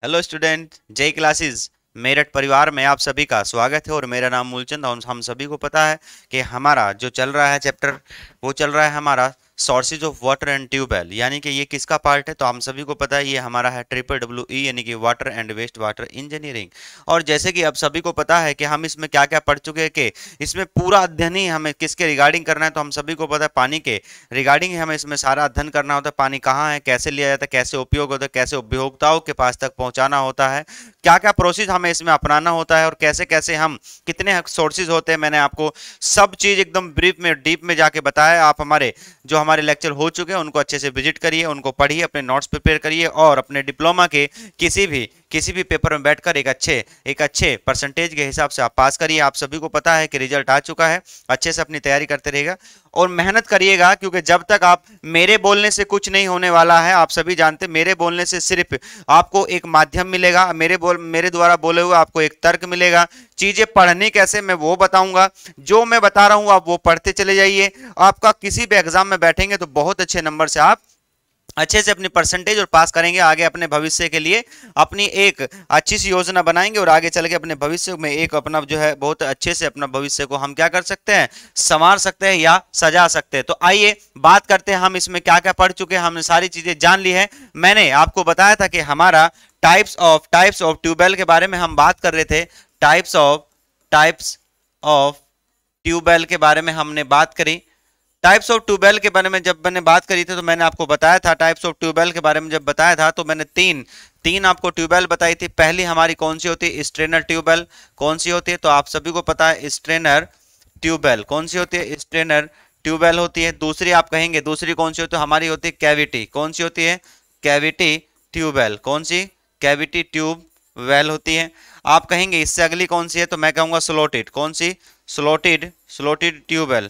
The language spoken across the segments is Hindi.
हेलो स्टूडेंट, जय क्लासेस मेरठ परिवार में आप सभी का स्वागत है। और मेरा नाम मूलचंद और हम सभी को पता है कि हमारा जो चल रहा है चैप्टर वो चल रहा है हमारा sources of water and tubewell, यानी कि ये किसका पार्ट है। तो हम सभी को पता है ये हमारा है WWE यानी कि water and waste water engineering. और जैसे कि अब सभी को पता है कि हम इसमें क्या क्या पढ़ चुके हैं कि इसमें पूरा अध्ययन ही हमें किसके रिगार्डिंग करना है। तो हम सभी को पता है पानी के रिगार्डिंग ही हमें इसमें सारा अध्ययन करना होता है। पानी कहाँ है, कैसे लिया जाता है, कैसे उपयोग होता है, कैसे उपभोक्ताओं के पास तक पहुंचाना होता है, क्या क्या प्रोसेस हमें इसमें अपनाना होता है और कैसे कैसे हम कितने सोर्सेज होते हैं। मैंने आपको सब चीज एकदम ब्रीफ में डीप में जाके बताया। आप हमारे लेक्चर हो चुके हैं उनको अच्छे से विजिट करिए, उनको पढ़िए, अपने नोट्स प्रिपेयर करिए और अपने डिप्लोमा के किसी भी पेपर में बैठकर एक अच्छे परसेंटेज के हिसाब से आप पास करिए। आप सभी को पता है कि रिजल्ट आ चुका है। अच्छे से अपनी तैयारी करते रहिएगा और मेहनत करिएगा, क्योंकि जब तक आप मेरे बोलने से कुछ नहीं होने वाला है। आप सभी जानते हैं मेरे बोलने से सिर्फ आपको एक माध्यम मिलेगा, मेरे द्वारा बोले हुए आपको एक तर्क मिलेगा। चीजें पढ़नी कैसे मैं वो बताऊंगा, जो मैं बता रहा हूं आप वो पढ़ते चले जाइए। आपका किसी भी एग्जाम में बैठेंगे तो बहुत अच्छे नंबर से आप अच्छे से अपनी परसेंटेज और पास करेंगे। आगे अपने भविष्य के लिए अपनी एक अच्छी सी योजना बनाएंगे और आगे चल के अपने भविष्य में एक अपना जो है बहुत अच्छे से अपना भविष्य को हम क्या कर सकते हैं, संवार सकते हैं या सजा सकते हैं। तो आइए बात करते हैं हम इसमें क्या क्या पढ़ चुके हैं। हमने सारी चीजें जान ली है। मैंने आपको बताया था कि हमारा टाइप्स ऑफ ट्यूबवेल के बारे में हम बात कर रहे थे। टाइप्स ऑफ ट्यूबवेल के बारे में हमने बात करी। टाइप्स ऑफ ट्यूबवेल के बारे में जब मैंने बात करी थी तो मैंने आपको बताया था, टाइप्स ऑफ ट्यूबवेल के बारे में जब बताया था तो मैंने तीन आपको ट्यूबवेल बताई थी। पहली हमारी कौन सी होती है, स्ट्रेनर ट्यूबवेल। कौन सी होती है तो आप सभी को पता है स्ट्रेनर ट्यूबवेल कौन सी होती है, स्ट्रेनर ट्यूबवेल होती है। दूसरी आप कहेंगे दूसरी कौन सी होती है, हमारी होती है कैविटी। कौन सी होती है, कैविटी ट्यूबवेल। कौन सी, कैविटी ट्यूबवेल होती है। आप कहेंगे इससे अगली कौन सी है तो मैं कहूंगा स्लोटेड। कौन सी, स्लोटेड ट्यूबवेल।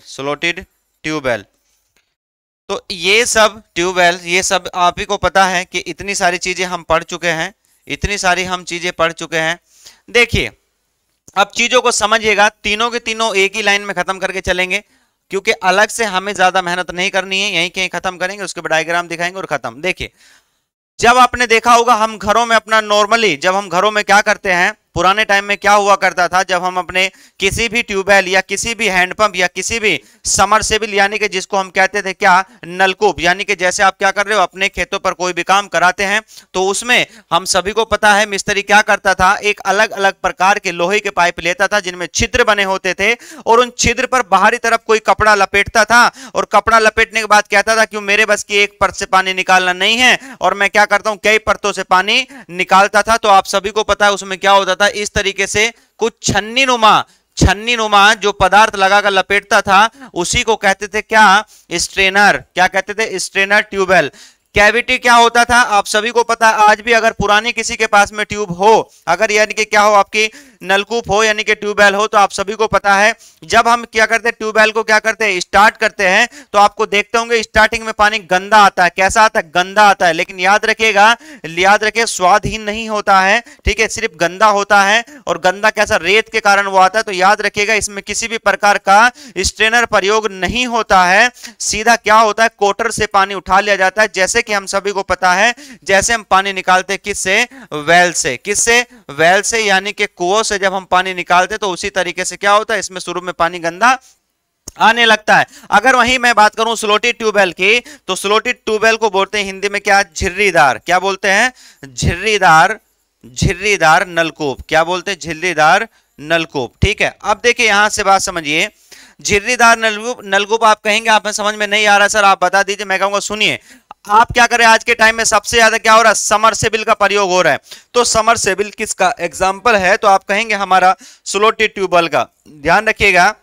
तो ये सब ट्यूबवेल, ये सब आप ही को पता है कि इतनी सारी चीजें हम पढ़ चुके हैं, इतनी सारी हम चीजें पढ़ चुके हैं। देखिए अब चीजों को समझिएगा, तीनों के तीनों एक ही लाइन में खत्म करके चलेंगे, क्योंकि अलग से हमें ज्यादा मेहनत नहीं करनी है। यहीं कहीं खत्म करेंगे, उसके बाद डायग्राम दिखाएंगे और खत्म। देखिए जब आपने देखा होगा हम घरों में अपना नॉर्मली जब हम घरों में क्या करते हैं, पुराने टाइम में क्या हुआ करता था, जब हम अपने किसी भी ट्यूबवेल या किसी भी हैंडपंप या किसी भी समरसेबल यानी कि जिसको हम कहते थे क्या, नलकूप, यानी कि जैसे आप क्या कर रहे हो अपने खेतों पर कोई भी काम कराते हैं तो उसमें हम सभी को पता है मिस्त्री क्या करता था, एक अलग अलग प्रकार के लोहे के पाइप लेता था जिनमें छिद्र बने होते थे और उन छिद्र पर बाहरी तरफ कोई कपड़ा लपेटता था और कपड़ा लपेटने के बाद कहता था कि मेरे बस की एक परत से पानी निकालना नहीं है और मैं क्या करता हूं कई परतों से पानी निकालता था। तो आप सभी को पता है उसमें क्या होता था, इस तरीके से कुछ छन्नी नुमा जो पदार्थ लगाकर लपेटता था उसी को कहते थे क्या, स्ट्रेनर। क्या कहते थे, स्ट्रेनर ट्यूबवेल। कैविटी क्या होता था आप सभी को पता है, आज भी अगर पुरानी किसी के पास में ट्यूब हो, अगर यानी कि क्या हो आपकी नलकूप हो यानी कि ट्यूबवेल हो, तो आप सभी को पता है जब हम क्या करते हैं ट्यूबवेल को क्या करते हैं, स्टार्ट करते हैं तो आपको देखते होंगे स्टार्टिंग में पानी गंदा आता है। कैसा आता है, गंदा आता है। लेकिन याद रखिए स्वादहीन नहीं होता है, ठीक है, सिर्फ गंदा होता है। और गंदा कैसा, रेत के कारण वो आता है। तो याद रखिएगा इसमें किसी भी प्रकार का स्ट्रेनर प्रयोग नहीं होता है, सीधा क्या होता है कोटर से पानी उठा लिया जाता है। जैसे कि हम सभी को पता है जैसे हम पानी निकालते हैं किससे, वेल से। किससे, वेल से, यानी कि कुओं से जब हम पानी निकालते तो उसी तरीके से क्या होता है, इसमें शुरू में पानी गंदा आने लगता है। अगर वहीं मैं बात करूं स्लोटेड ट्यूबवेल की, तो स्लोटेड ट्यूबवेल को बोलते हैं हिंदी में क्या, झिर्रीदार। क्या बोलते हैं, झिर्रीदार नलकूप। क्या बोलते हैं, झिर्रीदार नलकूप। ठीक है, अब देखिए यहां से बात समझिए, झिर्रीदार नलकूप आप कहेंगे आप में समझ में नहीं आ रहा सर, आप बता दीजिए। मैं कहूंगा सुनिए, आप क्या करें, आज के टाइम में सबसे ज्यादा क्या हो रहा है, समरसेबल का प्रयोग हो रहा है। तो समरसेबल किसका एग्जांपल है, तो आप कहेंगे हमारा स्लोटेड ट्यूबवेल का। ध्यान रखिएगा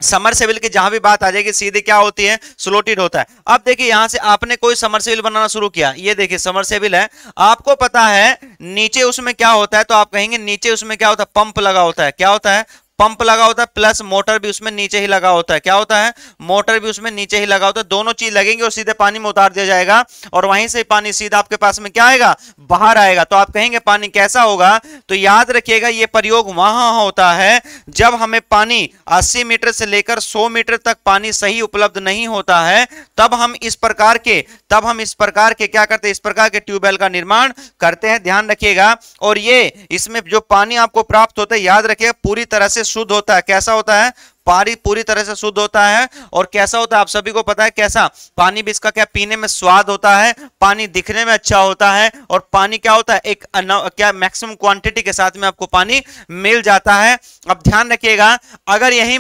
समरसेबल की जहां भी बात आ जाएगी सीधे क्या होती है, स्लोटेड होता है। अब देखिए यहां से आपने कोई समरसेबल बनाना शुरू किया, ये देखिए समरसेबल है, आपको पता है नीचे उसमें क्या होता है, तो आप कहेंगे नीचे उसमें क्या होता है, पंप लगा होता है। क्या होता है, पंप लगा होता है प्लस मोटर भी उसमें नीचे ही लगा होता है। क्या होता है? मोटर भी उसमें नीचे ही लगा होता है। दोनों चीज लगेंगे और सीधे पानी में उतार दिया जाएगा और वहीं से पानी सीधा आपके पास में क्या आएगा? बाहर आएगा। तो आप कहेंगे पानी कैसा होगा? तो याद रखिएगा ये प्रयोग वहां होता है जब हमें पानी 80 मीटर से लेकर 100 मीटर तक पानी सही उपलब्ध नहीं होता है, तब हम इस प्रकार के क्या करते हैं? इस प्रकार के ट्यूबवेल का निर्माण करते हैं। ध्यान रखिएगा। और ये इसमें जो पानी आपको प्राप्त होता है, याद रखिएगा, पूरी तरह से शुद्ध होता है। कैसा होता है? पानी पूरी तरह से शुद्ध होता है। और कैसा होता है? आप सभी को पता है कैसा पानी भी इसका क्या पीने में स्वाद होता है, पानी दिखने में अच्छा होता है, और पानी क्या होता है? एक क्या मैक्सिमम क्वांटिटी के साथ में आपको पानी मिल जाता है। अब ध्यान रखिएगा, अगर यही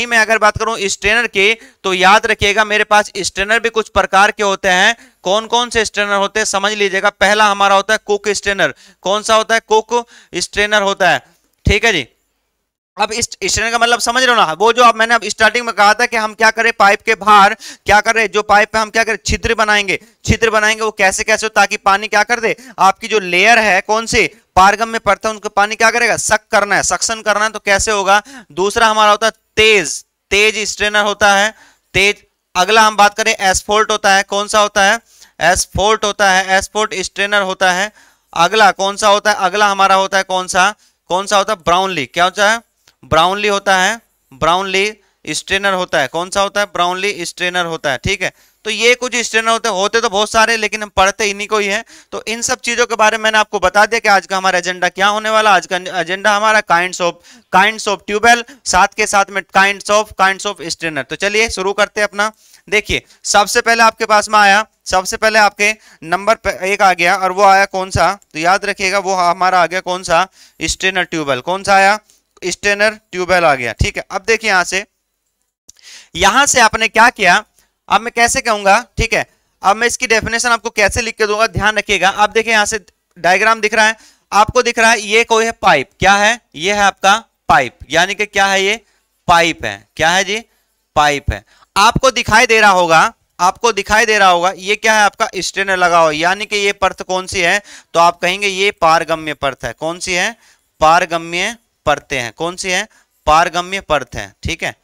मैं अगर बात करूं स्ट्रेनर की, तो याद रखिएगा मेरे पास स्ट्रेनर भी कुछ प्रकार के होते हैं। कौन कौन से स्ट्रेनर होते हैं समझ लीजिएगा। पहला हमारा होता है कुक स्ट्रेनर। कौन सा होता है? कुक स्ट्रेनर होता है। ठीक है जी। अब इस स्ट्रेनर का मतलब समझ रहे हो ना? वो जो अब मैंने अब स्टार्टिंग में कहा था कि हम क्या करें, पाइप के बाहर क्या करें, जो पाइप पे हम क्या करें, छिद्र बनाएंगे। वो कैसे कैसे हो? ताकि पानी क्या कर दे, आपकी जो लेयर है कौन सी पारगम्य परत है उनको पानी क्या करेगा? सक करना है, सक्शन करना है। तो कैसे होगा? दूसरा हमारा होता है तेज स्ट्रेनर होता है, तेज। अगला हम बात करें एस्फोल्ट होता है। कौन सा होता है? एस्फोल्ट होता है, एस्फोल्ट स्ट्रेनर होता है। अगला कौन सा होता है? अगला हमारा होता है कौन सा होता है? ब्राउनली। क्या होता है? ब्राउनली होता है, ब्राउनली स्ट्रेनर होता है। कौन सा होता है? ब्राउनली स्ट्रेनर होता है। ठीक है। तो ये कुछ स्ट्रेनर होते तो बहुत सारे, लेकिन हम पढ़ते इन्हीं को ही है। तो इन सब चीजों के बारे में मैंने आपको बता दिया कि आज का हमारा एजेंडा क्या होने वाला। आज का एजेंडा हमारा काइंड्स ऑफ ट्यूबवेल, साथ के साथ में काइंड्स ऑफ स्ट्रेनर। तो चलिए शुरू करते हैं अपना। देखिए सबसे पहले आपके पास में आया, सबसे पहले आपके नंबर एक आ गया, और वो आया कौन सा? तो याद रखिएगा वो हमारा आ गया कौन सा? Strainer tubewell. कौन सा आया? स्ट्रेनर ट्यूबवेल आ गया। ठीक है। अब देखिए यहां से आपने क्या किया, अब मैं कैसे कहूंगा? ठीक है। अब मैं इसकी डेफिनेशन आपको कैसे लिख के दूंगा, ध्यान रखिएगा। अब देखिए यहां से डायग्राम दिख रहा है आपको, दिख रहा है ये कोई है पाइप। क्या है? ये है आपका पाइप, यानी कि क्या है? ये पाइप है। क्या है जी? पाइप है। आपको दिखाई दे रहा होगा ये क्या है? आपका स्ट्रेनर लगा हुआ, यानी कि ये परत कौन सी है? तो आप कहेंगे ये पारगम्य परत है। कौन सी है? पारगम्य परतें हैं। कौन सी है? पारगम्य परत है। ठीक है।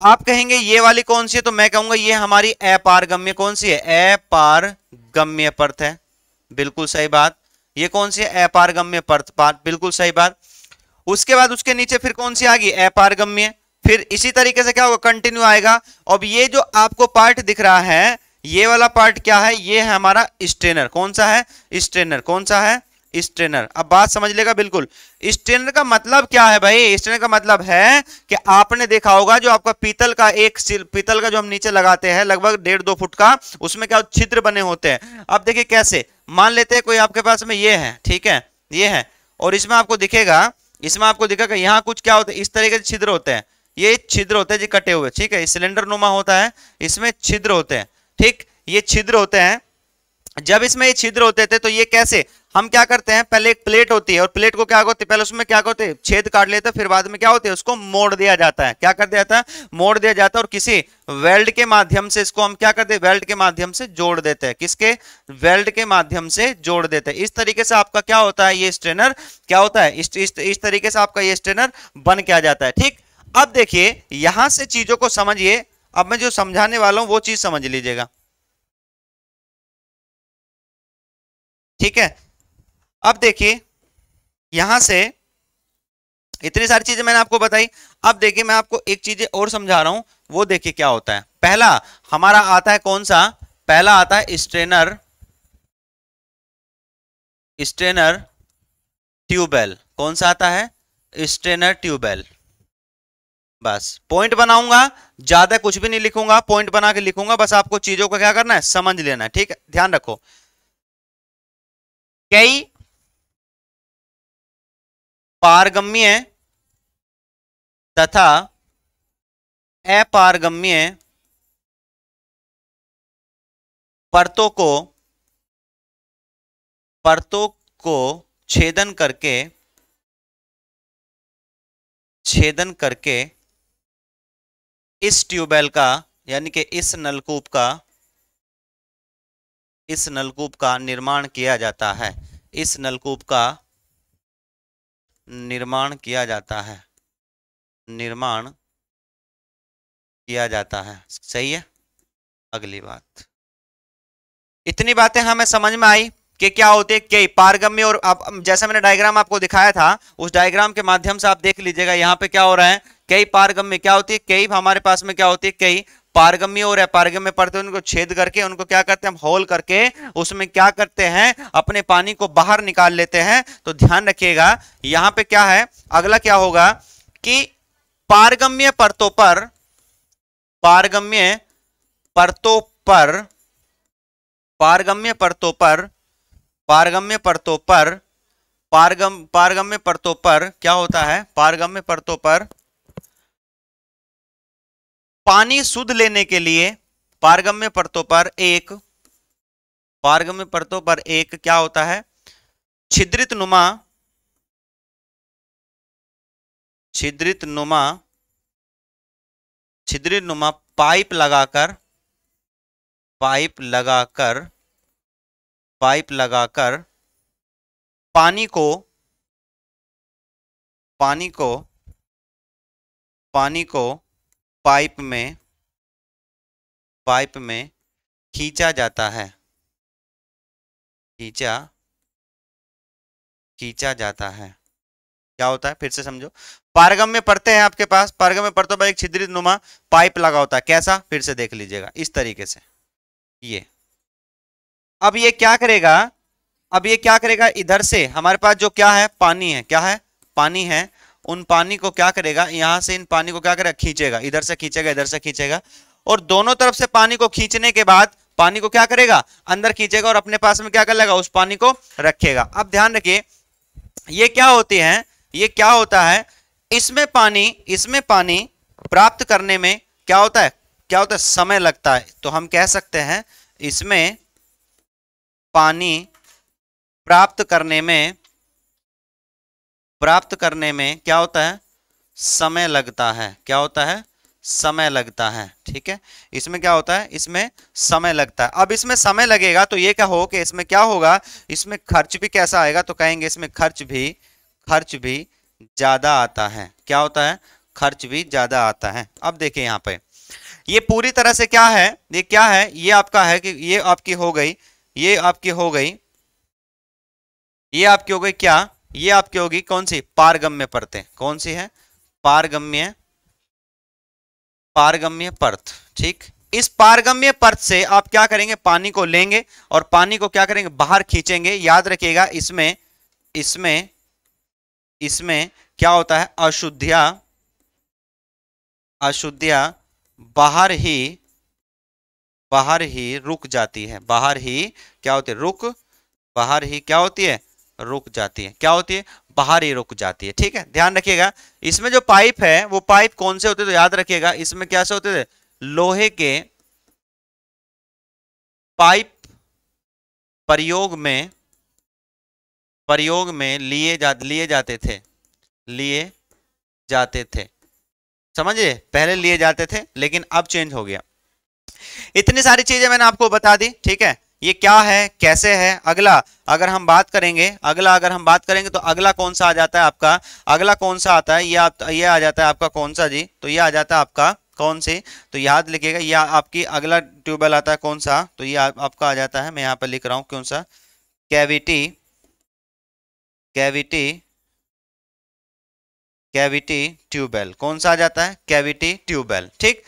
आप कहेंगे ये वाली कौन सी है? तो मैं कहूंगा ये हमारी अपारगम्य। कौन सी है? अपारगम्य परत है। बिल्कुल सही बात। ये कौन सी है? अपारगम्य परत। बिल्कुल सही बात। उसके बाद उसके नीचे फिर कौन सी आ गई? अपारगम्य। फिर इसी तरीके से क्या होगा? कंटिन्यू आएगा। अब ये जो आपको पार्ट दिख रहा है, ये वाला पार्ट क्या है? ये है हमारा स्ट्रेनर। कौन सा है? स्ट्रेनर। कौन सा है? स्ट्रेनर। अब बात समझ लेगा बिल्कुल। स्ट्रेनर का मतलब क्या है भाई? स्ट्रेनर का मतलब है कि आपने देखा होगा जो आपका पीतल का जो हम नीचे लगाते हैं लगभग 1.5-2 फुट का, उसमें क्या छिद्र बने होते हैं। अब देखिए कैसे, मान लेते हैं कोई आपके पास में ये है, ठीक है, ये है, और इसमें आपको दिखेगा यहाँ कुछ क्या होता है, इस तरीके से छिद्र होते हैं। ये छिद्र होते हैं जी कटे हुए, ठीक है, सिलेंडर नुमा होता है, इसमें छिद्र होते हैं। ठीक, ये छिद्र होते हैं। जब इसमें ये छिद्र होते थे तो ये कैसे, हम क्या करते हैं, पहले एक प्लेट होती है और प्लेट को क्या होते हैं, पहले उसमें क्या होते हैं, छेद काट लेते हैं, फिर बाद में क्या होते हैं, उसको मोड़ दिया जाता है। क्या कर दिया जाता है? मोड़ दिया जाता है, और किसी वेल्ड के माध्यम से इसको हम क्या करते हैं, वेल्ड के माध्यम से जोड़ देते हैं। किसके? वेल्ड के माध्यम से जोड़ देते हैं। इस तरीके से आपका क्या होता है, ये स्ट्रेनर क्या होता है, इस तरीके से आपका ये स्ट्रेनर बन के आ जाता है। ठीक, अब देखिए यहां से चीजों को समझिए। अब मैं जो समझाने वाला हूं वो चीज समझ लीजिएगा, ठीक है। अब देखिए यहां से इतनी सारी चीजें मैंने आपको बताई। अब देखिए मैं आपको एक चीज और समझा रहा हूं, वो देखिए क्या होता है। पहला हमारा आता है कौन सा, पहला आता है स्ट्रेनर ट्यूबवेल। कौन सा आता है? Strainer tubewell. बस पॉइंट बनाऊंगा, ज्यादा कुछ भी नहीं लिखूंगा, पॉइंट बना के लिखूंगा, बस आपको चीजों को क्या करना है, समझ लेना है। ठीक है, ध्यान रखो। कई पारगम्य तथा अपारगम्य परतों को छेदन करके इस ट्यूबवेल का, यानी कि इस नलकूप का निर्माण किया जाता है। इस नलकूप का निर्माण किया जाता है। निर्माण किया जाता है। सही है। अगली बात, इतनी बातें हमें समझ में आई कि क्या होती है कई पारगम्य। और अब जैसा मैंने डायग्राम आपको दिखाया था, उस डायग्राम के माध्यम से आप देख लीजिएगा यहाँ पे क्या हो रहा है। कई पारगम्य क्या होती है, कई हमारे पास में क्या होती है, कई पारगम्य और अपारगम्य पड़ते हैं, उनको छेद करके उनको क्या करते हैं, हम होल करके उसमें क्या करते हैं, अपने पानी को बाहर निकाल लेते हैं। तो ध्यान रखिएगा यहाँ पे क्या है, अगला क्या होगा कि पारगम्य परतों पर, पारगम्य परतों पर, पारगम्य परतों पर, पारगम्य परतों पर, पारगम्य परतों पर क्या होता है, पारगम्य परतों पर पानी शुद्ध लेने के लिए पारगम्य परतों पर एक, पारगम्य परतों पर एक क्या होता है, छिद्रित नुमा, छिद्रित नुमा, छिद्रित नुमा पाइप लगाकर, पाइप लगाकर, पाइप लगाकर पानी को, पानी को, पानी को पाइप में, पाइप में खींचा जाता है, खींचा, खींचा जाता है। क्या होता है, फिर से समझो। पारगम्य परतें हैं आपके पास, पारगम्य परतों पर एक छिद्रित नुमा पाइप लगा होता है। कैसा, फिर से देख लीजिएगा इस तरीके से। ये अब ये क्या करेगा, अब ये क्या करेगा, इधर से हमारे पास जो क्या है, पानी है, क्या है, पानी है, उन पानी को क्या करेगा, यहां से इन पानी को क्या करेगा, खींचेगा, इधर से खींचेगा, इधर से खींचेगा, और दोनों तरफ से पानी को खींचने के बाद पानी को क्या करेगा, अंदर खींचेगा और अपने पास में क्या कर लेगा, उस पानी को रखेगा। अब ध्यान रखिए ये क्या होती है, ये क्या होता है, इसमें पानी, इसमें पानी प्राप्त करने में क्या होता है, क्या होता है, समय लगता है। तो हम कह सकते हैं इसमें पानी प्राप्त करने में, प्राप्त करने में क्या होता है, समय लगता है। क्या होता है, समय लगता है। ठीक है, इसमें क्या होता है, इसमें समय लगता है। अब इसमें समय लगेगा तो ये क्या हो कि इसमें क्या होगा, इसमें खर्च भी कैसा आएगा, तो कहेंगे इसमें खर्च भी ज्यादा आता है। क्या होता है, खर्च भी ज्यादा आता है। अब देखिए यहाँ पे ये पूरी तरह से क्या है, ये क्या है, ये आपका है कि ये आपकी हो गई, ये आपकी हो गई, ये आपकी हो गई क्या, ये आपकी होगी कौन सी, पारगम्य परतें। कौन सी है, पारगम्य, पारगम्य परत। ठीक, इस पारगम्य परत से आप क्या करेंगे, पानी को लेंगे और पानी को क्या करेंगे, बाहर खींचेंगे। याद रखिएगा इसमें, इसमें, इसमें क्या होता है, अशुद्धियां, अशुद्धियां बाहर ही, बाहर ही रुक जाती है, बाहर ही क्या होती है, रुक, बाहर ही क्या होती है, रुक जाती है। क्या होती है, बाहर ही रुक जाती है। ठीक है, ध्यान रखिएगा इसमें जो पाइप है वो पाइप कौन से होते, तो याद रखिएगा इसमें क्या से होते थे, लोहे के पाइप प्रयोग में, प्रयोग में लिए जाते थे, लिए जाते थे। समझिए, पहले लिए जाते थे लेकिन अब चेंज हो गया। इतनी सारी चीजें मैंने आपको बता दी। ठीक है, ये क्या है, कैसे है। अगला अगर हम बात करेंगे, अगला अगर हम बात करेंगे तो अगला कौन सा आ जाता है आपका, अगला कौन सा आता है, ये आ जाता है आपका कौन सा जी, तो ये आ जाता है आपका कौन सी, तो याद लिखिएगा ये आपकी अगला ट्यूबवेल आता है कौन सा, तो ये आपका आ जाता है, मैं यहाँ पर लिख रहा हूँ कौन सा, कैविटी, कैविटी, कैविटी ट्यूबवेल। कौन सा आ जाता है, कैविटी ट्यूबवेल। ठीक,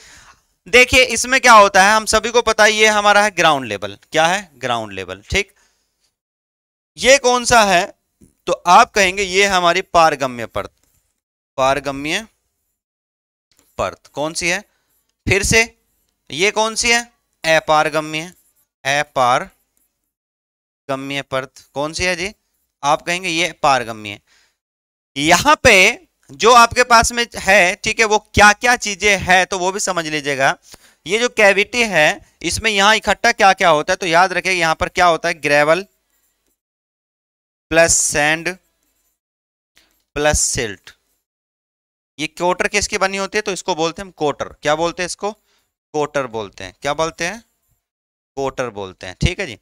देखिए इसमें क्या होता है, हम सभी को पता है ये हमारा है ग्राउंड लेवल। क्या है, ग्राउंड लेवल। ठीक, ये कौन सा है, तो आप कहेंगे ये हमारी पारगम्य परत, पारगम्य परत। कौन सी है, फिर से ये कौन सी है, अपारगम्य, अपारगम्य परत। कौन सी है जी, आप कहेंगे ये पारगम्य। यहां पे जो आपके पास में है, ठीक है, वो क्या क्या चीजें हैं तो वो भी समझ लीजिएगा। ये जो कैविटी है इसमें यहां इकट्ठा क्या क्या होता है, तो याद रखिए यहां पर क्या होता है, gravel plus sand plus silt. ये कोटर किसकी बनी होती है, तो इसको बोलते हैं हम कोटर। क्या बोलते हैं इसको, कोटर बोलते हैं। क्या बोलते हैं, कोटर बोलते हैं। ठीक है जी,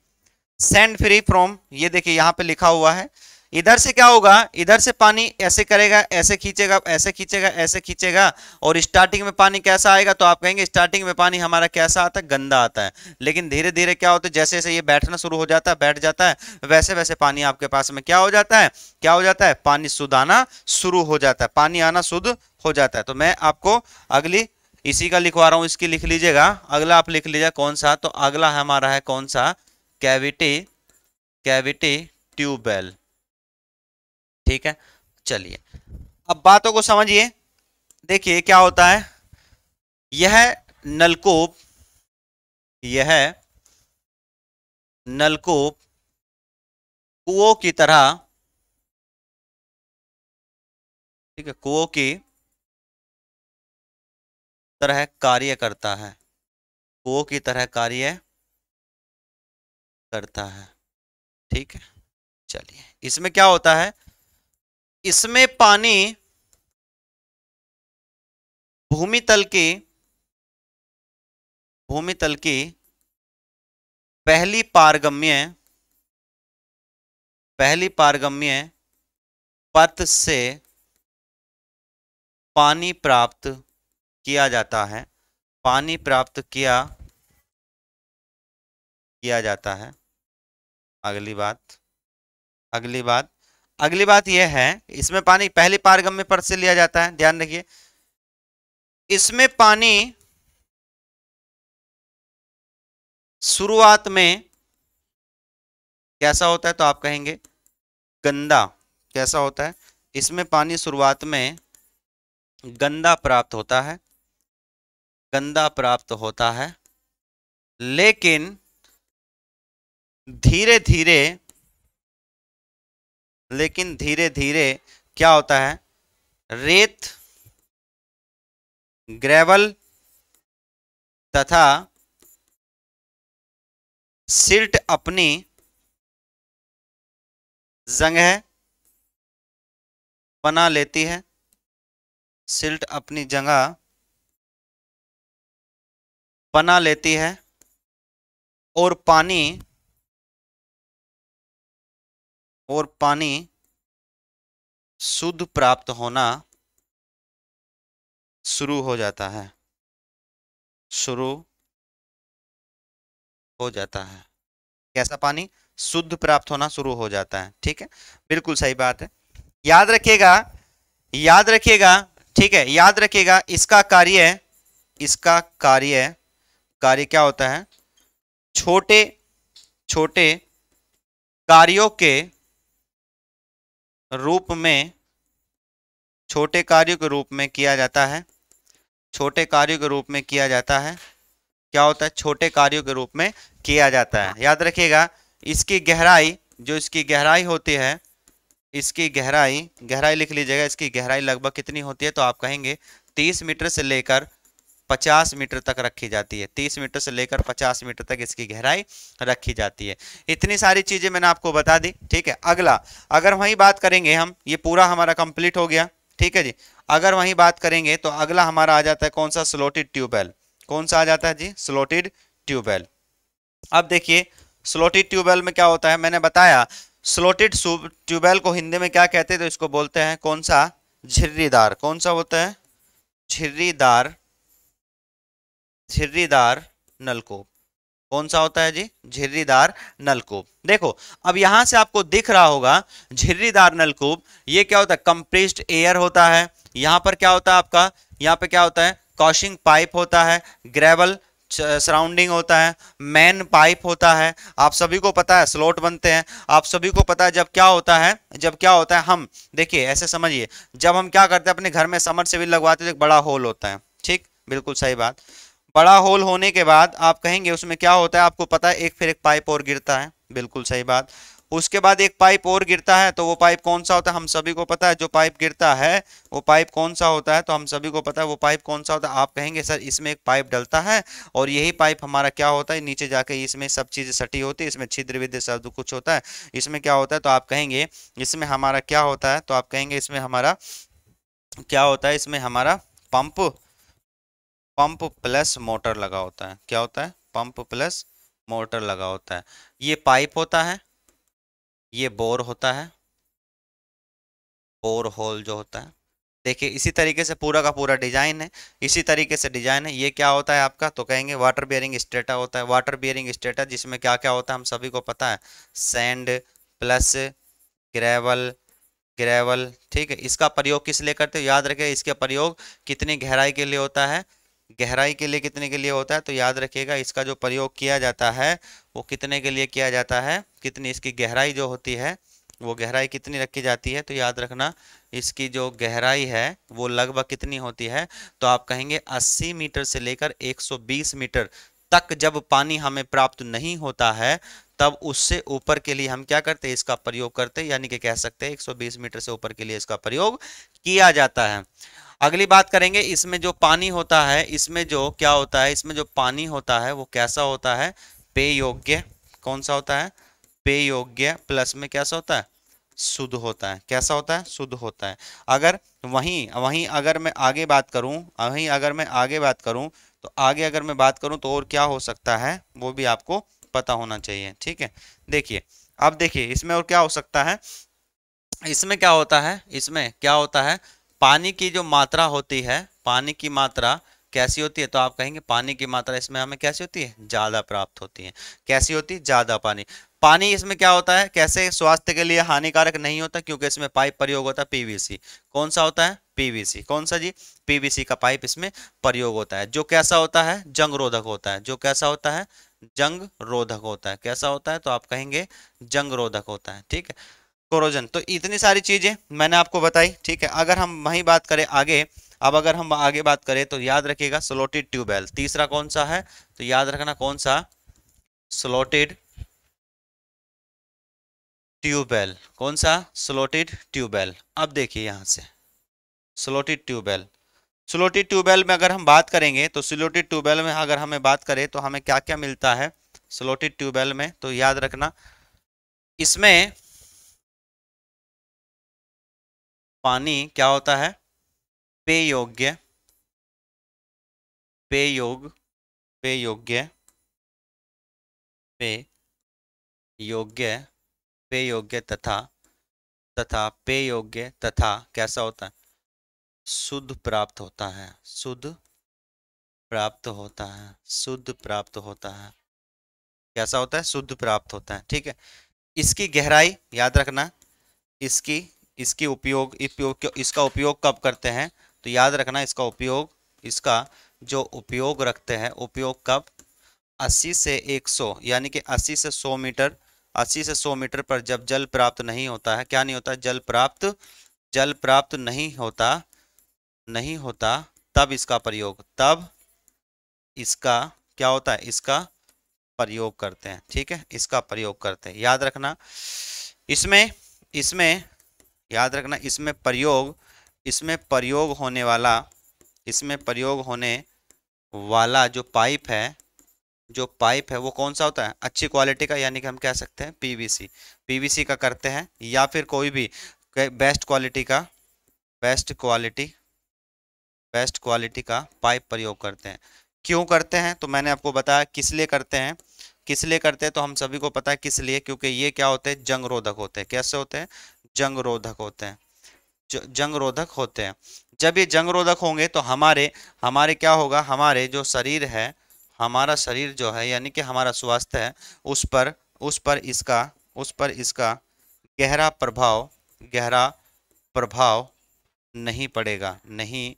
सैंड फ्री फ्रॉम, ये देखिए यहां पे लिखा हुआ है, इधर से क्या होगा, इधर से पानी ऐसे करेगा, ऐसे खींचेगा, ऐसे खींचेगा, ऐसे खींचेगा, और स्टार्टिंग में पानी कैसा आएगा, तो आप कहेंगे स्टार्टिंग में पानी हमारा कैसा आता है, गंदा आता है। लेकिन धीरे धीरे क्या होता है, जैसे जैसे ये बैठना शुरू हो जाता है, बैठ जाता है, वैसे वैसे पानी आपके पास में क्या हो जाता है, क्या हो जाता है, पानी शुद्ध आना शुरू हो जाता है, पानी आना शुद्ध हो जाता है। तो मैं आपको अगली इसी का लिखवा रहा हूं, इसकी लिख लीजिएगा, अगला आप लिख लीजिएगा कौन सा, तो अगला हमारा है कौन सा, कैविटी, कैविटी ट्यूबवेल। ठीक है, चलिए अब बातों को समझिए। देखिए क्या होता है, यह नलकूप, यह नलकूप कुओं की तरह, ठीक है, कुओं की तरह कार्य करता है, कुओं की तरह कार्य करता है। ठीक है, चलिए इसमें क्या होता है, इसमें पानी भूमि तल की, भूमि तल की पहली पारगम्य, पहली पारगम्य परत से पानी प्राप्त किया जाता है, पानी प्राप्त किया जाता है। अगली बात, अगली बात, अगली बात यह है, इसमें पानी पहली पारगम्य परत से लिया जाता है, ध्यान रखिए। इसमें पानी शुरुआत में कैसा होता है, तो आप कहेंगे गंदा, कैसा होता है, इसमें पानी शुरुआत में गंदा प्राप्त होता है, गंदा प्राप्त होता है, लेकिन धीरे धीरे, लेकिन धीरे धीरे क्या होता है, रेत, ग्रेवल तथा सिल्ट अपनी जगह बना लेती है, सिल्ट अपनी जगह बना लेती है, और पानी, और पानी शुद्ध प्राप्त होना शुरू हो जाता है, शुरू हो जाता है। कैसा पानी, शुद्ध प्राप्त होना शुरू हो जाता है। ठीक है, बिल्कुल सही बात है, याद रखिएगा, याद रखिएगा, ठीक है, याद रखिएगा। इसका कार्य, इसका कार्य, कार्य क्या होता है, छोटे छोटे कार्यों के रूप में, छोटे कार्यों के रूप में किया जाता है, छोटे कार्यों के रूप में किया जाता है। क्या होता है, छोटे कार्यों के रूप में किया जाता है। याद रखिएगा, इसकी गहराई, जो इसकी गहराई होती है, इसकी गहराई, गहराई लिख लीजिएगा, इसकी गहराई लगभग कितनी होती है, तो आप कहेंगे 30 मीटर से लेकर 50 मीटर तक रखी जाती है, 30 मीटर से लेकर 50 मीटर तक इसकी गहराई रखी जाती है। इतनी सारी चीजें मैंने आपको बता दी। ठीक है, अगला अगर वही बात करेंगे हम, ये पूरा हमारा कंप्लीट हो गया। ठीक है जी, अगर वही बात करेंगे तो अगला हमारा आ जाता है कौन सा, स्लोटेड ट्यूबवेल। कौन सा आ जाता है जी, स्लोटेड ट्यूबवेल। अब देखिए स्लोटेड ट्यूबवेल में क्या होता है, मैंने बताया स्लोटेड ट्यूबवेल को हिंदी में क्या कहते हैं, तो इसको बोलते हैं कौन सा, झिर्रीदार। कौन सा होता है, झिर्रीदार, झिर्रीदार नलकूप। कौन सा होता है जी, झिर्रीदार नलकूप। देखो अब यहां से आपको दिख रहा होगा झिर्रीदार नलकूप, ये क्या होता है, कंप्रेस्ड एयर होता है। यहां पर क्या होता है आपका, यहां पे क्या होता है, कॉशिंग पाइप होता है, ग्रेवल सराउंडिंग होता है, मेन पाइप होता है। आप सभी को पता है स्लॉट बनते हैं, आप सभी को पता है जब क्या होता है, जब क्या होता है, हम देखिए ऐसे समझिए, जब हम क्या करते हैं अपने घर में समरसेबल लगवाते हैं तो एक बड़ा होल होता है। ठीक, बिल्कुल सही बात। बड़ा होल होने के बाद आप कहेंगे उसमें क्या होता है, आपको पता है एक फिर एक पाइप और गिरता है, बिल्कुल सही बात। उसके बाद एक पाइप और गिरता है, तो वो पाइप कौन सा होता है, हम सभी को पता है जो पाइप गिरता है वो पाइप कौन सा होता है, तो हम सभी को पता है वो पाइप कौन सा होता है। आप कहेंगे सर इसमें एक पाइप डलता है और यही पाइप हमारा क्या होता है, नीचे जाके इसमें सब चीजें सटी होती है, इसमें छिद्र विद्र सब कुछ होता है, इसमें क्या होता है, तो आप कहेंगे इसमें हमारा क्या होता है, तो आप कहेंगे इसमें हमारा क्या होता है, इसमें हमारा पंप, पंप प्लस मोटर लगा होता है। क्या होता है, पंप प्लस मोटर लगा होता है। ये पाइप होता है, ये बोर होता है, बोर होल जो होता है। देखिए इसी तरीके से पूरा का पूरा डिजाइन है, इसी तरीके से डिजाइन है। ये क्या होता है आपका, तो कहेंगे वाटर बियरिंग स्ट्रेटा होता है। वाटर बियरिंग स्ट्रेटा जिसमें क्या क्या होता है हम सभी को पता है, सैंड प्लस ग्रेवल, ग्रेवल, ठीक है। इसका प्रयोग किस लिए करते हो, याद रखिए इसका प्रयोग कितनी गहराई के लिए होता है, गहराई के लिए कितने के लिए होता है, तो याद रखिएगा इसका जो प्रयोग किया जाता है वो कितने के लिए किया जाता है, कितनी इसकी गहराई जो होती है वो गहराई कितनी रखी जाती है, तो याद रखना इसकी जो गहराई है वो लगभग कितनी होती है, तो आप कहेंगे 80 मीटर से लेकर 120 मीटर तक जब पानी हमें प्राप्त नहीं होता है तब उससे ऊपर के लिए हम क्या करते हैं, इसका प्रयोग करते हैं, यानी कि कह सकते हैं 120 मीटर से ऊपर के लिए इसका प्रयोग किया जाता है। अगली बात करेंगे, इसमें जो पानी होता है, इसमें जो क्या होता है, इसमें जो पानी होता है वो कैसा होता है, पेय योग्य। कौन सा होता है, पेय योग्य, प्लस में कैसा होता है, शुद्ध होता है। कैसा होता है, शुद्ध होता है। अगर वहीं वहीं अगर मैं आगे बात करूं, वहीं अगर मैं आगे बात करूं, तो आगे अगर मैं बात करूं तो और क्या हो सकता है वो भी आपको पता होना चाहिए, ठीक है। देखिए अब देखिए इसमें और क्या हो सकता है, इसमें क्या होता है, इसमें क्या होता है, पानी की जो मात्रा होती है, पानी की मात्रा कैसी होती है, तो आप कहेंगे पानी की मात्रा इसमें हमें कैसी होती है, ज्यादा प्राप्त होती है। कैसी होती है, ज्यादा पानी। पानी इसमें क्या होता है, कैसे स्वास्थ्य के लिए हानिकारक नहीं होता, क्योंकि इसमें पाइप प्रयोग होता है पीवीसी। कौन सा होता है, पीवीसी। कौन सा जी, पीवीसी का पाइप इसमें प्रयोग होता है, जो कैसा होता है, जंग रोधक होता है। जो कैसा होता है, जंग रोधक होता है। कैसा होता है, तो आप कहेंगे जंग रोधक होता है, ठीक है। कोरोजन, तो इतनी सारी चीजें मैंने आपको बताई, ठीक है। अगर हम वही बात करें आगे, अब अगर हम आगे बात करें तो याद रखिएगा स्लोटेड ट्यूबवेल तीसरा कौन सा है, तो याद रखना कौन सा, स्लोटेड ट्यूबवेल। कौन सा, स्लोटेड ट्यूबवेल। अब देखिए यहां से स्लोटेड ट्यूबवेल, स्लोटेड ट्यूबवेल में अगर हम बात करेंगे तो स्लोटेड ट्यूबवेल में अगर हमें बात करें तो हमें क्या क्या मिलता है स्लोटेड ट्यूबवेल में, तो याद रखना इसमें पानी क्या होता है, पेय योग्य, पेय योग, पेय योग्य, पेय योग्य, पेय योग्य तथा तथा पेय योग्य तथा कैसा होता है, शुद्ध प्राप्त होता है, शुद्ध प्राप्त होता है, शुद्ध प्राप्त होता है। कैसा होता है, शुद्ध प्राप्त होता है, ठीक है। इसकी गहराई याद रखना, इसकी इसकी इसका उपयोग कब करते हैं, तो याद रखना इसका उपयोग, इसका जो उपयोग रखते हैं, उपयोग कब, 80 से 100 यानी कि 80 से 100 मीटर, 80 से 100 मीटर पर जब जल प्राप्त नहीं होता है, क्या नहीं होता, जल प्राप्त नहीं होता, नहीं होता, तब इसका प्रयोग, तब इसका क्या होता है, इसका प्रयोग करते हैं, ठीक है। इसका प्रयोग करते हैं, याद रखना इसमें इसमें याद रखना इसमें प्रयोग होने वाला, इसमें प्रयोग होने वाला जो पाइप है, जो पाइप है वो कौन सा होता है, अच्छी क्वालिटी का, यानी कि हम कह सकते हैं पीवीसी, पीवीसी का करते हैं, या फिर कोई भी बेस्ट क्वालिटी का, बेस्ट क्वालिटी, बेस्ट क्वालिटी का पाइप प्रयोग करते हैं। क्यों करते हैं, तो मैंने आपको बताया किस लिए करते हैं, किस लिए करते हैं, तो हम सभी को पता है किस लिए, क्योंकि ये क्या होते हैं, जंग रोधक होते हैं। कैसे होते हैं, जंग रोधक होते हैं, जंग रोधक होते हैं। जब ये जंग रोधक होंगे तो हमारे हमारे क्या होगा, हमारे जो शरीर है, हमारा शरीर जो है यानी कि हमारा स्वास्थ्य है, उस पर उस पर इसका गहरा प्रभाव, गहरा प्रभाव नहीं पड़ेगा, नहीं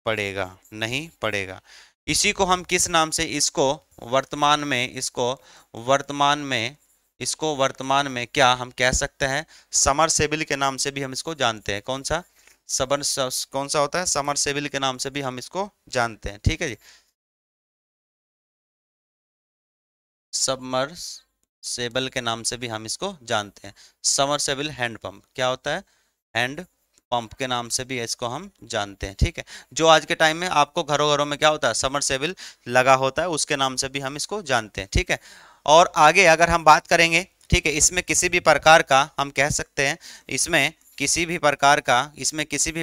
पड़ेगा, नहीं पड़ेगा। इसी को हम किस नाम से, इसको वर्तमान में, इसको वर्तमान में क्या हम कह सकते हैं, समरसेबिल के नाम से भी हम इसको जानते हैं। कौन सा, कौन सा होता है, समरसेबिल के नाम से भी हम इसको जानते हैं, ठीक है जी। सबमर्सेबल के नाम से भी हम इसको जानते हैं। समरसेबल हैंड पंप क्या होता है, हैंड पंप के नाम से भी इसको हम जानते हैं, ठीक है। जो आज के टाइम में आपको घरों घरों में क्या होता है, समरसेबल लगा होता है, उसके नाम से भी हम इसको जानते हैं, ठीक है। और आगे अगर हम बात करेंगे, ठीक है, इसमें किसी भी प्रकार का हम कह सकते हैं, इसमें किसी भी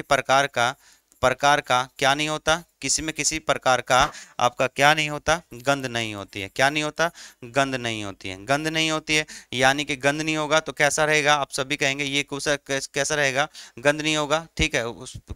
प्रकार का प्रकार का क्या नहीं होता, किसी में किसी प्रकार का आपका क्या नहीं होता, गंध नहीं होती है। क्या नहीं होता, गंध नहीं होती है। गंध नहीं होती है यानी कि गंध नहीं होगा तो कैसा रहेगा, आप सभी कहेंगे ये कैसा रहेगा, गंध नहीं होगा, ठीक है।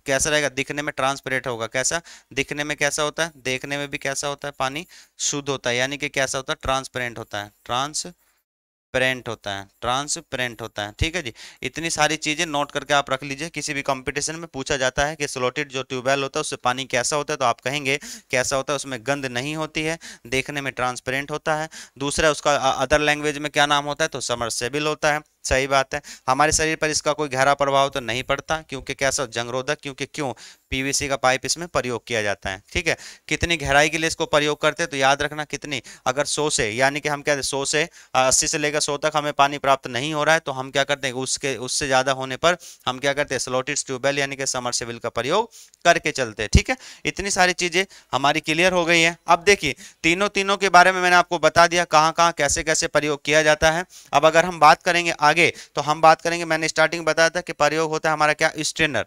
कैसा रहेगा, दिखने में ट्रांसपेरेंट होगा। कैसा दिखने में, कैसा होता है, देखने में भी कैसा होता है, पानी शुद्ध होता है, यानी कि कैसा होता है, ट्रांसपेरेंट होता है, ट्रांसपेरेंट होता है, ट्रांसपेरेंट होता है। ठीक है जी, इतनी सारी चीजें नोट करके आप रख लीजिए। किसी भी कंपटीशन में पूछा जाता है कि स्लोटेड जो ट्यूबवेल होता है उससे पानी कैसा होता है, तो आप कहेंगे कैसा होता है, उसमें गंध नहीं होती है, देखने में ट्रांसपेरेंट होता है। दूसरा उसका अदर लैंग्वेज में क्या नाम होता है, तो सबमर्सिबल होता है। सही बात है। हमारे शरीर पर इसका कोई गहरा प्रभाव तो नहीं पड़ता, क्योंकि कैसा, जंगरोधक, क्योंकि क्यों, पीवीसी का पाइप इसमें प्रयोग किया जाता है। ठीक है। कितनी गहराई के लिए इसको प्रयोग करते हैं, तो याद रखना कितनी, अगर 100 से, यानी कि हम क्या 100 से 80 से लेकर 100 तक हमें पानी प्राप्त नहीं हो रहा है, तो हम क्या करते हैं, उससे ज्यादा होने पर हम क्या करते हैं, स्लोटेड ट्यूबवेल यानी कि सबमर्सिबल का प्रयोग करके चलते हैं। ठीक है। इतनी सारी चीजें हमारी क्लियर हो गई है। अब देखिए तीनों तीनों के बारे में मैंने आपको बता दिया, कहाँ कहाँ कैसे कैसे प्रयोग किया जाता है। अब अगर हम बात करेंगे आगे, तो हम बात करेंगे, मैंने स्टार्टिंग बताया था कि प्रयोग होता है हमारा क्या, स्ट्रेनर।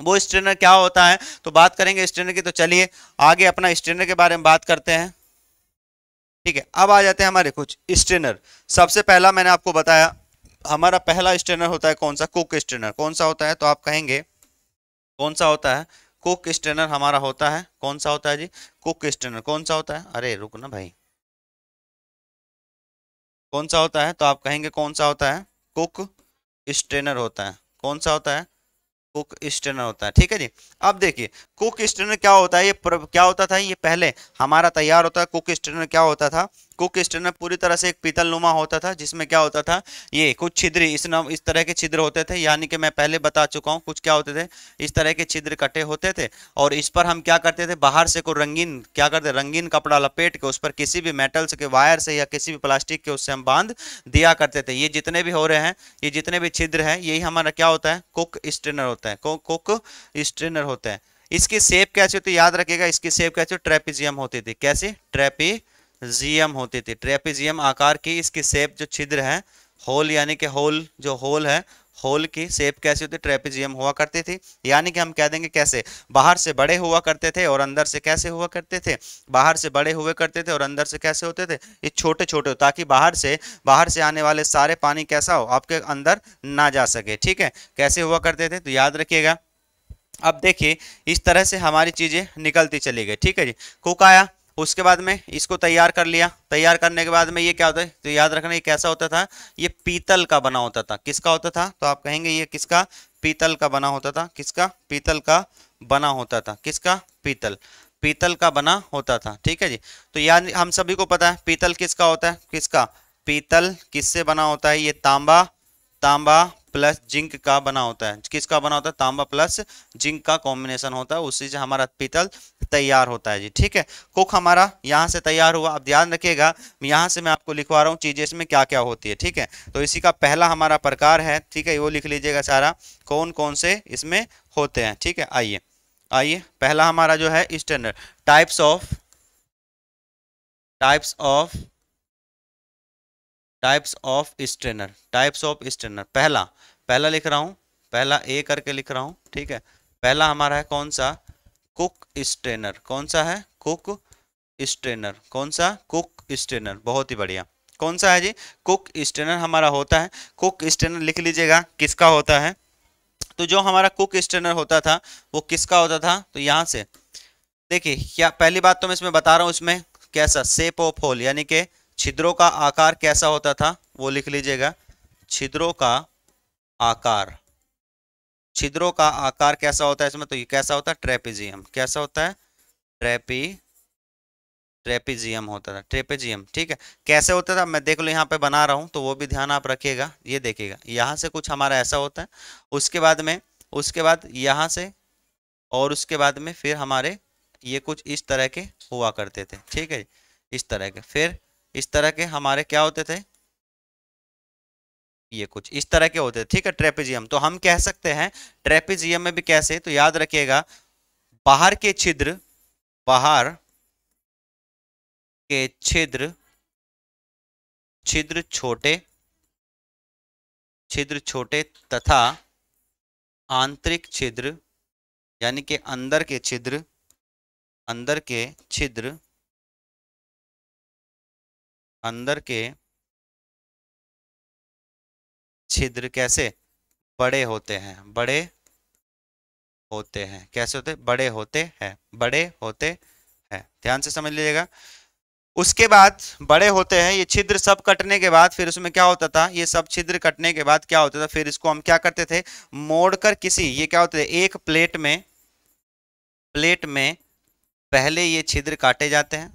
वो स्ट्रेनर क्या होता है, तो बात करेंगे स्ट्रेनर की। तो चलिए आगे अपना स्ट्रेनर के बारे में बात करते हैं। ठीक है। अब आ जाते हैं हमारे कुछ स्ट्रेनर। सबसे पहला मैंने आपको बताया, हमारा पहला स्ट्रेनर होता है कौन सा, कुक स्ट्रेनर। कौन सा होता है, तो आप कहेंगे कौन सा होता है, कुक स्ट्रेनर हमारा होता है। कौन सा होता है जी, कुक स्ट्रेनर। कौन सा होता है, अरे रुक ना भाई, कौन सा होता है, तो आप कहेंगे कौन सा होता है, कुक स्ट्रेनर होता है। कौन सा होता है, कुक स्टेनर होता है। ठीक है जी। अब देखिए कुक स्टेनर क्या होता है, क्या होता था, ये पहले हमारा तैयार होता है। कुक स्टेनर क्या होता था, कुक स्टेनर पूरी तरह से एक पीतल नुमा होता था, जिसमें क्या होता था, ये कुछ छिद्र इस तरह के छिद्र होते थे, यानी कि मैं पहले बता चुका हूँ, कुछ क्या होते थे, इस तरह के छिद्र कटे होते थे। और इस पर हम क्या करते थे, बाहर से को रंगीन क्या करते, रंगीन कपड़ा लपेट के उस पर किसी भी मेटल्स के वायर से या किसी भी प्लास्टिक के उससे हम बांध दिया करते थे। ये जितने भी हो रहे हैं, ये जितने भी छिद्र हैं, यही हमारा क्या होता है, कुक स्ट्रेनर होता है। कुक स्ट्रेनर होता है। इसकी शेप कैसी होती है, याद रखिएगा, इसकी शेप कैसी, ट्रेपेजियम होती थी। कैसी, ट्रेपेजियम होती थी। ट्रेपेजियम आकार की इसकी शेप, जो छिद्र है, होल यानी कि होल, जो होल है, होल की शेप कैसी होती, ट्रेपेजियम हुआ करती थी। यानी कि हम कह देंगे कैसे, बाहर से बड़े हुआ करते थे और अंदर से कैसे हुआ करते थे, बाहर से बड़े हुए करते थे और अंदर से कैसे होते थे, ये छोटे छोटे, ताकि बाहर से आने वाले सारे पानी कैसा हो, आपके अंदर ना जा सके। ठीक है। कैसे हुआ करते थे, तो याद रखिएगा। अब देखिए इस तरह से हमारी चीजें निकलती चली गई। ठीक है जी। कुक आया, उसके बाद में इसको तैयार कर लिया। तैयार करने के बाद में ये क्या होता है, तो याद रखना ये कैसा होता था, ये पीतल का बना होता था। किसका होता था, तो आप कहेंगे ये किसका, पीतल का बना होता था। किसका, पीतल का बना होता था। किसका, पीतल, पीतल का बना होता था। ठीक है जी। तो याद हम सभी को पता है पीतल किसका होता है, किसका, पीतल किससे बना होता है, ये तांबा, तांबा प्लस जिंक का बना होता है। किसका बना होता है, तांबा प्लस जिंक का कॉम्बिनेशन होता है, उसी से हमारा पीतल तैयार होता है जी। ठीक है। कुक हमारा यहाँ से तैयार हुआ। अब ध्यान रखिएगा, यहाँ से मैं आपको लिखवा रहा हूँ चीजें इसमें क्या क्या होती है। ठीक है। तो इसी का पहला हमारा प्रकार है, ठीक है, वो लिख लीजिएगा सारा, कौन कौन से इसमें होते हैं। ठीक है। आइए आइए, पहला हमारा जो है standard types of strainer. Types of strainer, पहला पहला लिख रहा हूं, पहला ए करके लिख रहा हूं। ठीक है। पहला हमारा है कौन सा, कुक स्ट्रेनर। कौन सा है, कुक स्ट्रेनर। कौन सा, कुक स्ट्रेनर। बहुत ही बढ़िया। कौन सा है जी, कुक स्ट्रेनर हमारा होता है। कुक स्ट्रेनर लिख लीजिएगा किसका होता है। तो जो हमारा कुक स्ट्रेनर होता था वो किसका होता था, तो यहां से देखिए, क्या पहली बात तो मैं इसमें बता रहा हूं, इसमें कैसा, शेप ऑफ होल, यानी कि छिद्रों का आकार कैसा होता था, वो लिख लीजिएगा। छिद्रों का आकार, छिद्रों का आकार कैसा होता है इसमें, तो ये कैसा होता है, ट्रेपेजियम। कैसा होता है, ट्रेपी ट्रेपेजियम होता था, ट्रेपेजियम। ठीक है। कैसे होता था, मैं देख लो यहाँ पे बना रहा हूँ, तो वो भी ध्यान आप रखिएगा। ये देखिएगा, यहाँ से कुछ हमारा ऐसा होता है, उसके बाद में, उसके बाद यहाँ से, और उसके बाद में फिर हमारे ये कुछ इस तरह के हुआ करते थे। ठीक है। इस तरह के, फिर इस तरह के हमारे क्या होते थे, ये कुछ इस तरह के होते थे। ठीक है। ट्रेपेजियम, तो हम कह सकते हैं ट्रेपेजियम में भी कैसे, तो याद रखिएगा, बाहर के छिद्र, बाहर के छिद्र, छिद्र छोटे, छिद्र छोटे तथा आंतरिक छिद्र, यानी कि अंदर के छिद्र, अंदर के छिद्र, अंदर के छिद्र कैसे बड़े होते हैं, बड़े होते हैं, कैसे होते हैं? बड़े होते हैं, बड़े होते हैं, ध्यान से समझ लीजिएगा। उसके बाद बड़े होते हैं ये छिद्र, सब कटने के बाद फिर उसमें क्या होता था, ये सब छिद्र कटने के बाद क्या होता था, फिर इसको हम क्या करते थे, मोड़कर किसी, ये क्या होते थे, एक प्लेट में, प्लेट में पहले ये छिद्र काटे जाते हैं।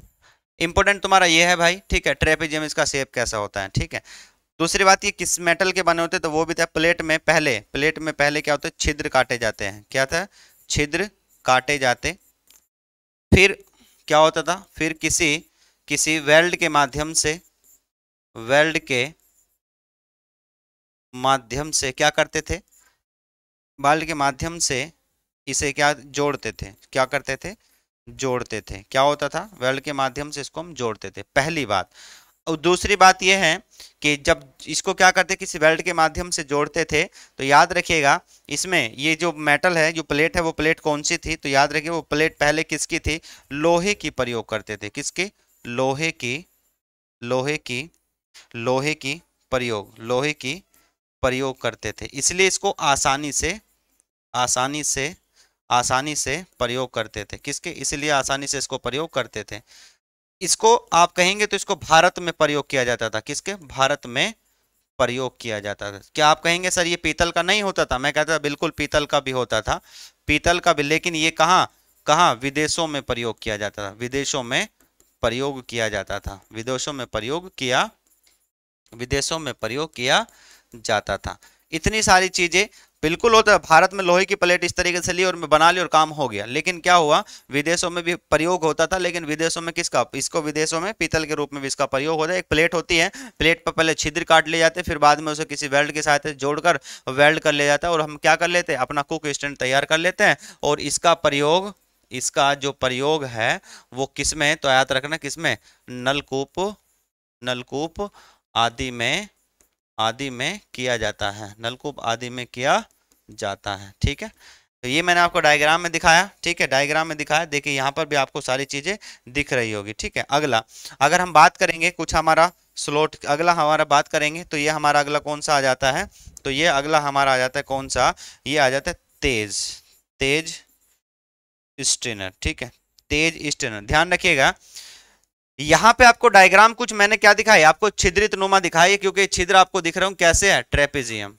इंपॉर्टेंट तुम्हारा ये है भाई, ठीक है, ट्रेपेजियम इसका शेप कैसा होता है, ठीक है। दूसरी बात ये किस मेटल के बने होते हैं, तो वो भी था प्लेट में पहले, प्लेट में पहले क्या होता है, छिद्र काटे जाते हैं, क्या था, छिद्र काटे जाते। फिर क्या होता था, फिर किसी किसी वेल्ड के माध्यम से, वेल्ड के माध्यम से क्या करते थे, वेल्ड के माध्यम से इसे क्या जोड़ते थे, क्या करते थे, जोड़ते थे। क्या होता था, वेल्ड के माध्यम से इसको हम जोड़ते थे, पहली बात। और दूसरी बात यह है कि जब इसको क्या करते, किसी वेल्ड के माध्यम से जोड़ते थे, तो याद रखिएगा इसमें ये जो मेटल है, जो प्लेट है, वो प्लेट कौन सी थी, तो याद रखिए वो प्लेट पहले किसकी थी, लोहे की प्रयोग करते थे, किसकी, लोहे की, लोहे की, लोहे की प्रयोग, लोहे की प्रयोग करते थे, इसलिए इसको आसानी से, आसानी से, आसानी से प्रयोग करते थे, किसके, इसलिए आसानी से इसको प्रयोग करते थे। इसको आप कहेंगे तो इसको भारत में प्रयोग किया जाता था, किसके, भारत में प्रयोग किया जाता था। क्या आप कहेंगे सर ये पीतल का नहीं होता था, मैं कहता था बिल्कुल पीतल का भी होता था, पीतल का भी, लेकिन ये कहाँ कहाँ, विदेशों में प्रयोग किया जाता था, विदेशों में प्रयोग किया जाता था, विदेशों में प्रयोग किया, विदेशों में प्रयोग किया जाता था। इतनी सारी चीजें बिल्कुल होता है, भारत में लोहे की प्लेट इस तरीके से ली और मैं बना ली और काम हो गया, लेकिन क्या हुआ, विदेशों में भी प्रयोग होता था, लेकिन विदेशों में किसका, इसको विदेशों में पीतल के रूप में भी इसका प्रयोग होता है। एक प्लेट होती है, प्लेट पर पहले छिद्र काट लिए जाते हैं, फिर बाद में उसे किसी वेल्ड के सहायता से जोड़कर वेल्ड कर लिया जाता है, और हम क्या कर लेते हैं, अपना कुक स्टैंड तैयार कर लेते हैं। और इसका प्रयोग, इसका जो प्रयोग है वो किसमें, तो याद रखना किसमें, नलकूप, नलकूप आदि में, आदि में किया जाता है, नलकूप आदि में किया जाता है, ठीक है। तो ये मैंने आपको डायग्राम में दिखाया, ठीक है, डायग्राम में दिखाया, देखिए यहाँ पर भी आपको सारी चीजें दिख रही होगी, ठीक है। अगला अगर हम बात करेंगे कुछ हमारा स्लोट, अगला हमारा बात करेंगे तो ये हमारा अगला कौन सा आ जाता है, तो ये अगला हमारा आ जाता है कौन सा, ये आ जाता है तेज, तेज स्टेनर, ठीक है, तेज स्टेनर। ध्यान रखिएगा यहाँ पे आपको डायग्राम कुछ मैंने क्या दिखाया, आपको छिद्रित नुमा दिखाई, क्योंकि छिद्र आपको दिख रहा हूँ कैसे है, ट्रेपेजियम,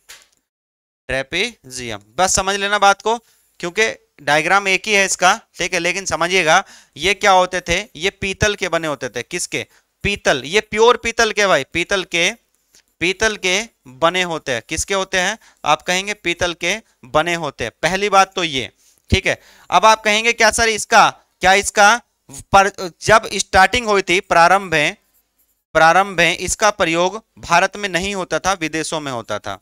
ट्रेपेजियम, बस समझ लेना बात को, क्योंकि डायग्राम एक ही है इसका, ठीक है, लेकिन समझिएगा ये क्या होते थे, ये पीतल के बने होते थे, किसके, पीतल, ये प्योर पीतल के भाई, पीतल के, पीतल के बने होते हैं, किसके होते हैं, आप कहेंगे पीतल के बने होते हैं, पहली बात तो ये, ठीक है। अब आप कहेंगे क्या सर इसका, क्या इसका पर जब स्टार्टिंग हुई थी, प्रारंभ में, प्रारंभ में इसका प्रयोग भारत में नहीं होता था, विदेशों में होता था।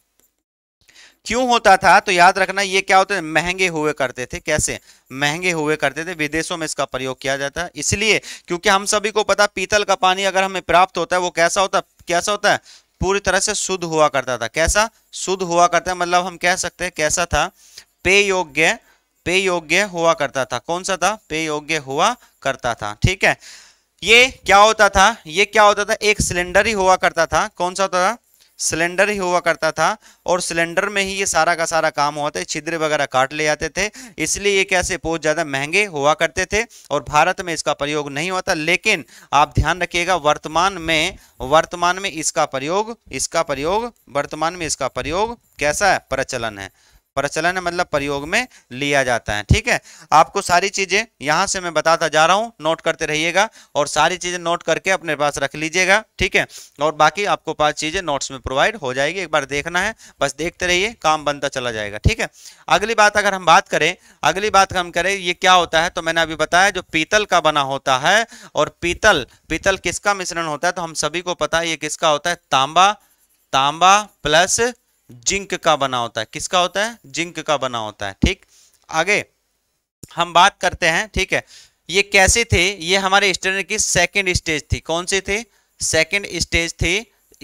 क्यों होता था, तो याद रखना ये क्या होते थे, महंगे हुए करते थे, कैसे, महंगे हुए करते थे, विदेशों में इसका प्रयोग किया जाता है, इसलिए क्योंकि हम सभी को पता पीतल का पानी अगर हमें प्राप्त होता है वो कैसा होता है, कैसा होता है, पूरी तरह से शुद्ध हुआ करता था, कैसा, शुद्ध हुआ करता है, मतलब हम कह सकते हैं कैसा था, पेय योग्य, पेय योग्य हुआ करता था, कौन सा था, पेय योग्य हुआ करता था, ठीक है। ये क्या होता था, ये क्या होता था, एक सिलेंडर ही हुआ करता था, कौन सा होता था, सिलेंडर ही हुआ करता था, और सिलेंडर में ही ये सारा का सारा काम होता है, छिद्र वगैरह काट ले जाते थे, इसलिए ये कैसे बहुत ज्यादा महंगे हुआ करते थे, और भारत में इसका प्रयोग नहीं होता। लेकिन आप ध्यान रखिएगा वर्तमान में, वर्तमान में इसका प्रयोग, इसका प्रयोग वर्तमान में इसका प्रयोग कैसा है, प्रचलन है, प्रचलन है मतलब प्रयोग में लिया जाता है, ठीक है। आपको सारी चीजें यहां से मैं बताता जा रहा हूं, नोट करते रहिएगा, और सारी चीजें नोट करके अपने पास रख लीजिएगा, ठीक है। और बाकी आपको 5 चीजें नोट्स में प्रोवाइड हो जाएगी, एक बार देखना है, बस देखते रहिए, काम बनता चला जाएगा, ठीक है। अगली बात अगर हम बात करें, अगली बात हम करें ये क्या होता है, तो मैंने अभी बताया जो पीतल का बना होता है, और पीतल, पीतल किसका मिश्रण होता है, तो हम सभी को पता है ये किसका होता है, तांबा, तांबा प्लस जिंक का बना होता है, किसका होता है, जिंक का बना होता है, ठीक। आगे हम बात करते हैं, ठीक है, ये कैसे थे, ये हमारे स्टेनर की सेकंड स्टेज थी, कौन सी थी, सेकंड स्टेज थी,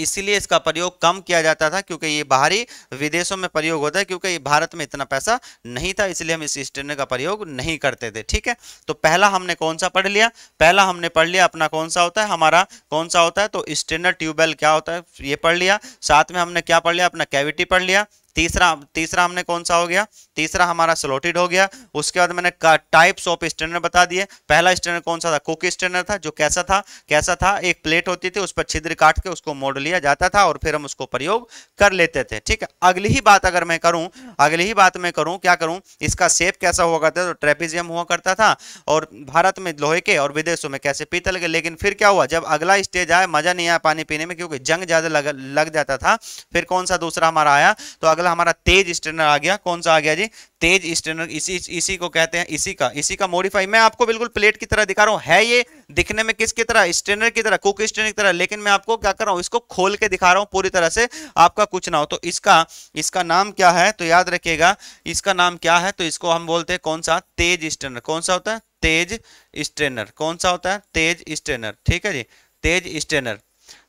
इसीलिए इसका प्रयोग कम किया जाता था, क्योंकि ये बाहरी विदेशों में प्रयोग होता है, क्योंकि ये भारत में इतना पैसा नहीं था, इसलिए हम इस स्ट्रेनर का प्रयोग नहीं करते थे। ठीक है, तो पहला हमने कौन सा पढ़ लिया, पहला हमने पढ़ लिया अपना कौन सा होता है, हमारा कौन सा होता है, तो स्ट्रेनर ट्यूबवेल क्या होता है ये पढ़ लिया। साथ में हमने क्या पढ़ लिया, अपना कैविटी पढ़ लिया। तीसरा हमने कौन सा हो गया, तीसरा हमारा स्लोटेड हो गया। उसके बाद मैंने टाइप्स ऑफ स्ट्रेनर बता दिए। पहला स्ट्रेनर कौन सा था, कुक स्ट्रेनर था, जो कैसा था, एक प्लेट होती थी, उस पर छिद्र काट के उसको मोड़ लिया जाता था और फिर हम उसको प्रयोग कर लेते थे। ठीक है, अगली ही बात अगर मैं करूं, अगली ही बात मैं करूं, क्या करूं, इसका शेप कैसा हुआ करता था, तो ट्रेपेजियम हुआ करता था, और भारत में लोहे के और विदेशों में कैसे पीतल के। लेकिन फिर क्या हुआ, जब अगला स्टेज आया मजा नहीं आया पानी पीने में, क्योंकि जंग ज्यादा लग जाता था। फिर कौन सा दूसरा हमारा आया, तो अगला हमारा तेज स्ट्रेनर आ गया। कौन सा आ गया जी, तेज स्ट्रेनर। इसी को कहते हैं, इसी का मॉडिफाई। मैं आपको बिल्कुल प्लेट की तरह दिखा रहा हूं, है ये दिखने में किसकी तरह, स्ट्रेनर की तरह, कुक स्ट्रेनर की तरह, लेकिन मैं आपको क्या कर रहा हूं, इसको खोल के दिखा रहा हूं पूरी तरह से, आपका कुछ ना हो। तो इसका नाम क्या है, तो याद रखिएगा इसका नाम क्या है, तो इसको हम बोलते हैं कौन सा, तेज स्ट्रेनर। कौन सा होता है, तेज स्ट्रेनर। कौन सा होता है, तेज स्ट्रेनर। ठीक है जी, तेज स्ट्रेनर।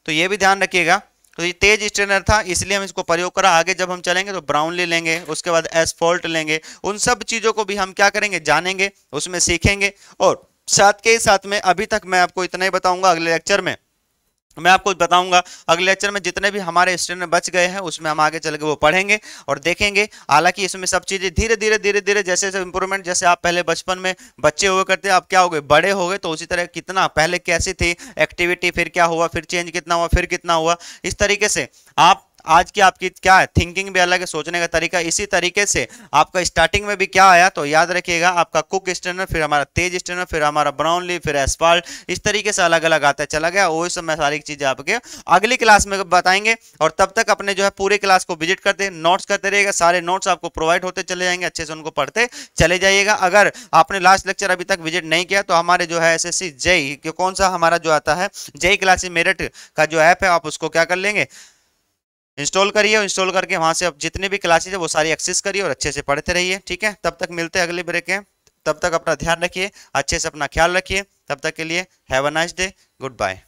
तो ये भी ध्यान रखिएगा। तो ये तेज स्ट्रेनर था, इसलिए हम इसको प्रयोग करा। आगे जब हम चलेंगे तो ब्राउनली लेंगे, उसके बाद एस्फॉल्ट लेंगे, उन सब चीजों को भी हम क्या करेंगे, जानेंगे, उसमें सीखेंगे। और साथ के साथ में अभी तक मैं आपको इतना ही बताऊंगा, अगले लेक्चर में मैं आपको बताऊंगा, अगले लेक्चर में जितने भी हमारे स्ट्रेनर बच गए हैं उसमें हम आगे चल के वो पढ़ेंगे और देखेंगे। हालांकि इसमें सब चीजें धीरे धीरे जैसे जैसे इंप्रूवमेंट, जैसे आप पहले बचपन में बच्चे हुए करते, आप क्या हो गए, बड़े हो गए, तो उसी तरह कितना पहले कैसी थी एक्टिविटी, फिर क्या हुआ, फिर चेंज कितना हुआ, फिर कितना हुआ, इस तरीके से आप आज की आपकी क्या है, थिंकिंग भी अलग है, सोचने का तरीका। इसी तरीके से आपका स्टार्टिंग में भी क्या आया, तो याद रखिएगा आपका कुक स्ट्रेनर, फिर हमारा तेज स्ट्रेनर, फिर हमारा ब्राउनली, फिर एस्फाल्ट, इस तरीके से अलग अलग आता चला गया। वही सब मैं सारी चीजें आपके अगली क्लास में बताएंगे। और तब तक अपने जो है पूरे क्लास को विजिट करते, नोट्स करते रहेगा, सारे नोट्स आपको प्रोवाइड होते चले जाएंगे, अच्छे से उनको पढ़ते चले जाइएगा। अगर आपने लास्ट लेक्चर अभी तक विजिट नहीं किया तो हमारे जो है एसएससी जेई कौन सा हमारा जो आता है, जेई क्लासेस मेरिट का जो ऐप है, आप उसको क्या कर लेंगे, इंस्टॉल करिए। इंस्टॉल करके वहां से आप जितने भी क्लासेज है वो सारी एक्सेस करिए और अच्छे से पढ़ते रहिए। ठीक है, तब तक मिलते हैं अगले ब्रेक में, तब तक अपना ध्यान रखिए, अच्छे से अपना ख्याल रखिए। तब तक के लिए have a nice day, good bye.